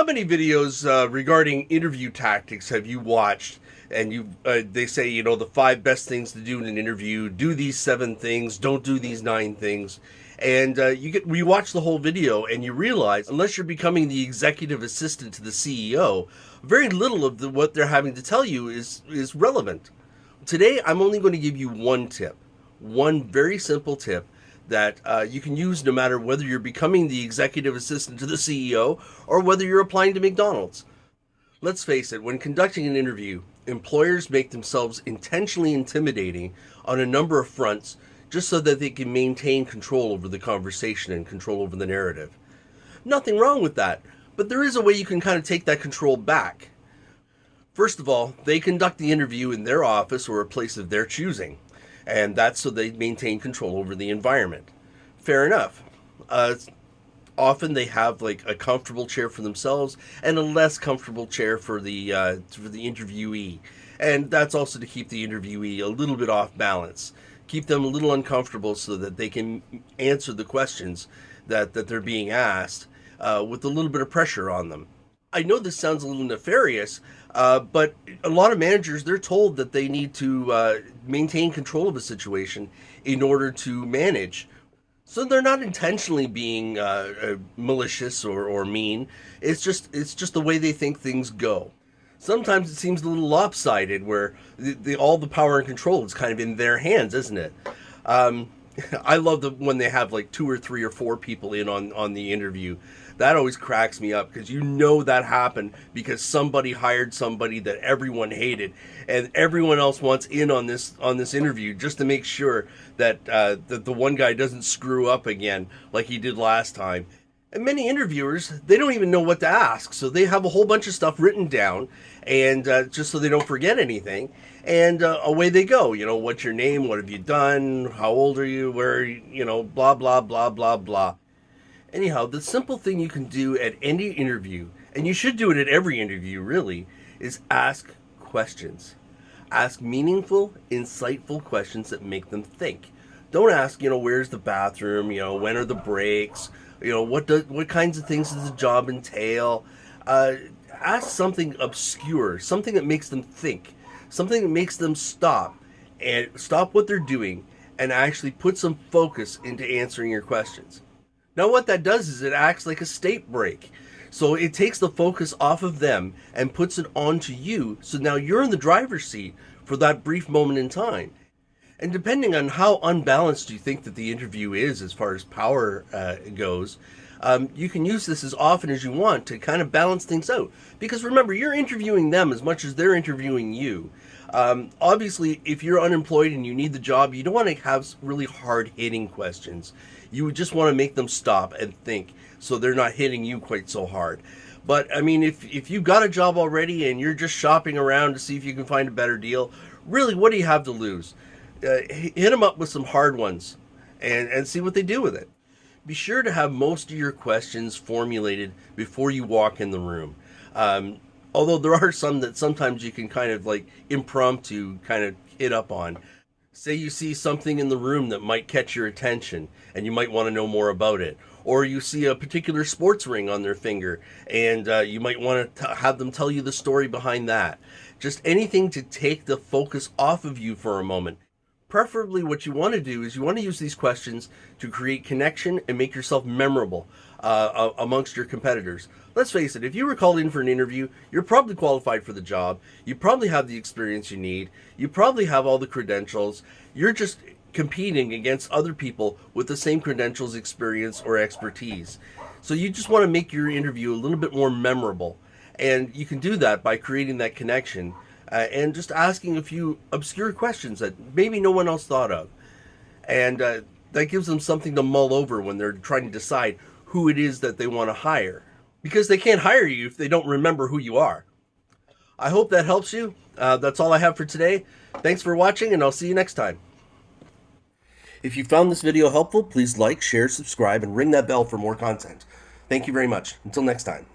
many videos regarding interview tactics have you watched? And they say, the 5 best things to do in an interview. Do these 7 things. Don't do these 9 things. And you watch the whole video and you realize, unless you're becoming the executive assistant to the CEO, very little of what they're having to tell you is relevant. Today, I'm only going to give you one tip, one very simple tip that you can use no matter whether you're becoming the executive assistant to the CEO or whether you're applying to McDonald's. Let's face it, when conducting an interview, employers make themselves intentionally intimidating on a number of fronts just so that they can maintain control over the conversation and control over the narrative. Nothing wrong with that, but there is a way you can kind of take that control back. First of all, they conduct the interview in their office or a place of their choosing, and that's so they maintain control over the environment. Fair enough. Often they have like a comfortable chair for themselves and a less comfortable chair for the interviewee, and that's also to keep the interviewee a little bit off balance, keep them a little uncomfortable so that they can answer the questions that they're being asked with a little bit of pressure on them. I know this sounds a little nefarious, but a lot of managers, they're told that they need to maintain control of a situation in order to manage. So they're not intentionally being malicious or mean. It's just the way they think things go. Sometimes it seems a little lopsided, where all the power and control is kind of in their hands, isn't it? I love when they have like 2 or 3 or 4 people in on the interview. That always cracks me up, because that happened because somebody hired somebody that everyone hated, and everyone else wants in on this interview just to make sure that the one guy doesn't screw up again like he did last time. And many interviewers, they don't even know what to ask, so they have a whole bunch of stuff written down, and just so they don't forget anything. And away they go. What's your name? What have you done? How old are you? Where are you? Blah, blah, blah, blah, blah. Anyhow, the simple thing you can do at any interview, and you should do it at every interview really, is ask questions. Ask meaningful, insightful questions that make them think. Don't ask, where's the bathroom? When are the breaks? What kinds of things does the job entail? Ask something obscure, something that makes them think, something that makes them stop what they're doing and actually put some focus into answering your questions. Now what that does is it acts like a state brake. So it takes the focus off of them and puts it onto you. So now you're in the driver's seat for that brief moment in time. And depending on how unbalanced you think that the interview is as far as power goes, you can use this as often as you want to kind of balance things out. Because remember, you're interviewing them as much as they're interviewing you. Obviously, if you're unemployed and you need the job, you don't want to have really hard-hitting questions. You would just want to make them stop and think, so they're not hitting you quite so hard. But, I mean, if you've got a job already and you're just shopping around to see if you can find a better deal, really, what do you have to lose? Hit them up with some hard ones and see what they do with it. Be sure to have most of your questions formulated before you walk in the room. Although there are some that sometimes you can kind of like impromptu kind of hit up on. Say you see something in the room that might catch your attention and you might want to know more about it. Or you see a particular sports ring on their finger and you might want to have them tell you the story behind that. Just anything to take the focus off of you for a moment. Preferably what you want to do is you want to use these questions to create connection and make yourself memorable amongst your competitors. Let's face it, if you were called in for an interview, you're probably qualified for the job. You probably have the experience you need. You probably have all the credentials. You're just competing against other people with the same credentials, experience, or expertise. So you just want to make your interview a little bit more memorable. And you can do that by creating that connection and just asking a few obscure questions that maybe no one else thought of. And that gives them something to mull over when they're trying to decide who it is that they want to hire. Because they can't hire you if they don't remember who you are. I hope that helps you. That's all I have for today. Thanks for watching, and I'll see you next time. If you found this video helpful, please like, share, subscribe, and ring that bell for more content. Thank you very much. Until next time.